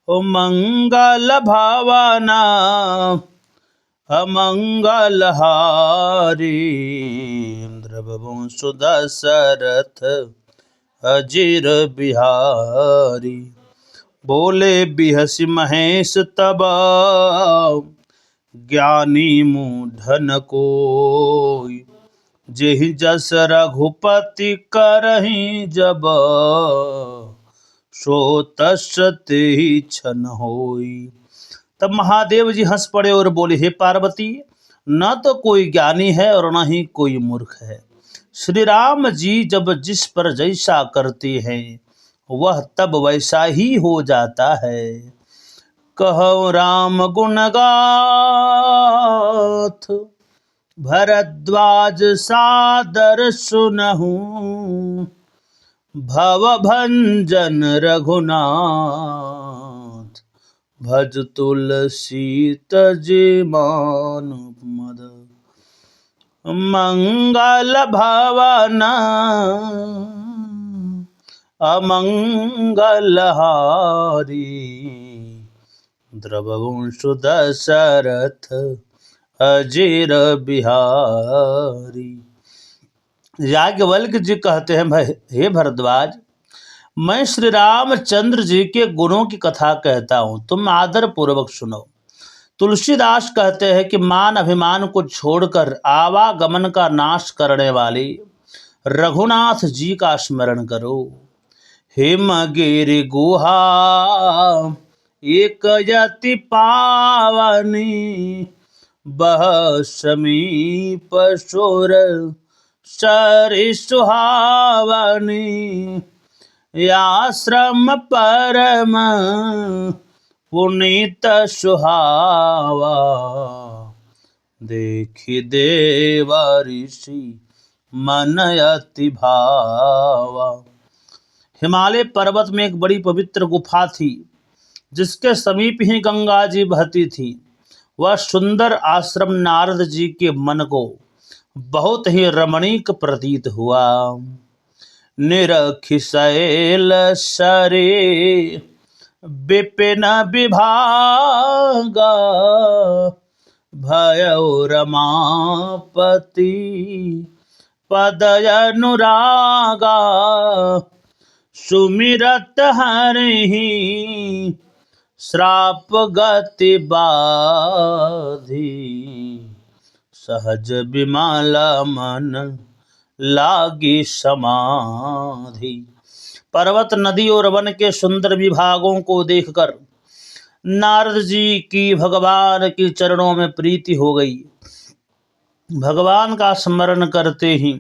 ओ मंगल भावना अमंगल हारी। द्रवंशु दशरथ अजीर बिहारी। बोले बिहसि महेश तब ज्ञानी मूढ़न कोई। जेहि जस रघुपति करहि जब सो तस् तेहि छन होई। तब महादेव जी हंस पड़े और बोले, हे पार्वती, न तो कोई ज्ञानी है और न ही कोई मूर्ख है। श्री राम जी जब जिस पर जैसा करते हैं वह तब वैसा ही हो जाता है। कहो राम गुण गाथ भरद्वाज सादर सुनहु। भव भंजन रघुनाथ भज तुलसी तज मान मद। मंगल भवन अमंगल हारी। द्रवंशु दशरथ अजीर बिहारी। याज्ञवल्क्य जी कहते हैं, हे भरद्वाज, मैं श्री रामचंद्र जी के गुणों की कथा कहता हूँ, तुम आदर पूर्वक सुनो। तुलसीदास कहते हैं कि मान अभिमान को छोड़कर आवागमन का नाश करने वाले रघुनाथ जी का स्मरण करो। हिमगिरि गुहा एक यति पावनी। बह समीप सुर सरि सुहावनी। आश्रम परम पुनीत सुहावा। देखि देवा ऋषि मन अति भावा। हिमालय पर्वत में एक बड़ी पवित्र गुफा थी जिसके समीप ही गंगा जी बहती थी। वह सुंदर आश्रम नारद जी के मन को बहुत ही रमणीक प्रतीत हुआ। निरखि शैल सरे विपिन विभागा। भयो रमापति पद अनुरागा। सुमिरत हरिहि श्राप गति बाधी। सहज विमला मन लागी समाधि। पर्वत, नदी और वन के सुंदर विभागों को देखकर नारद जी की भगवान के चरणों में प्रीति हो गई। भगवान का स्मरण करते ही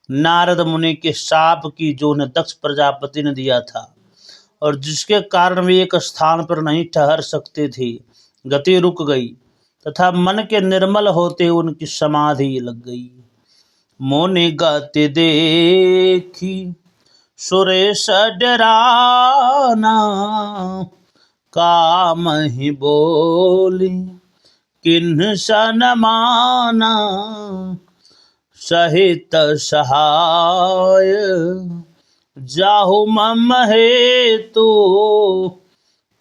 नारद मुनि के शाप की जो उन्हें दक्ष प्रजापति ने दिया था और जिसके कारण वे एक स्थान पर नहीं ठहर सकते थे, गति रुक गई तथा मन के निर्मल होते उनकी समाधि लग गई। मुनि गति देखी सुरेश डराना। काम ही बोली किन्ह सन माना। सहित सहाय जाहु मम हेतु।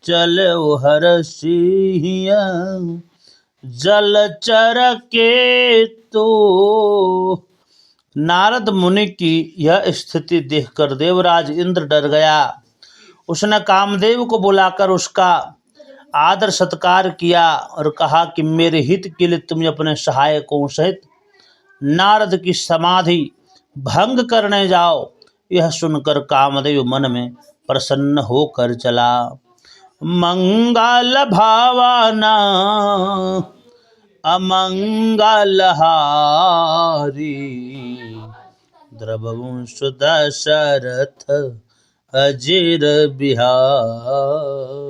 चलो हरसिया जलचर केतु। नारद मुनि की यह स्थिति देखकर देवराज इंद्र डर गया। उसने कामदेव को बुलाकर उसका आदर सत्कार किया और कहा कि मेरे हित के लिए तुम अपने सहायकों सहित नारद की समाधि भंग करने जाओ। यह सुनकर कामदेव मन में प्रसन्न होकर चला। मंगल भावना अमंगल हारी। द्रवंशु दशरथ अजीर बिहारी।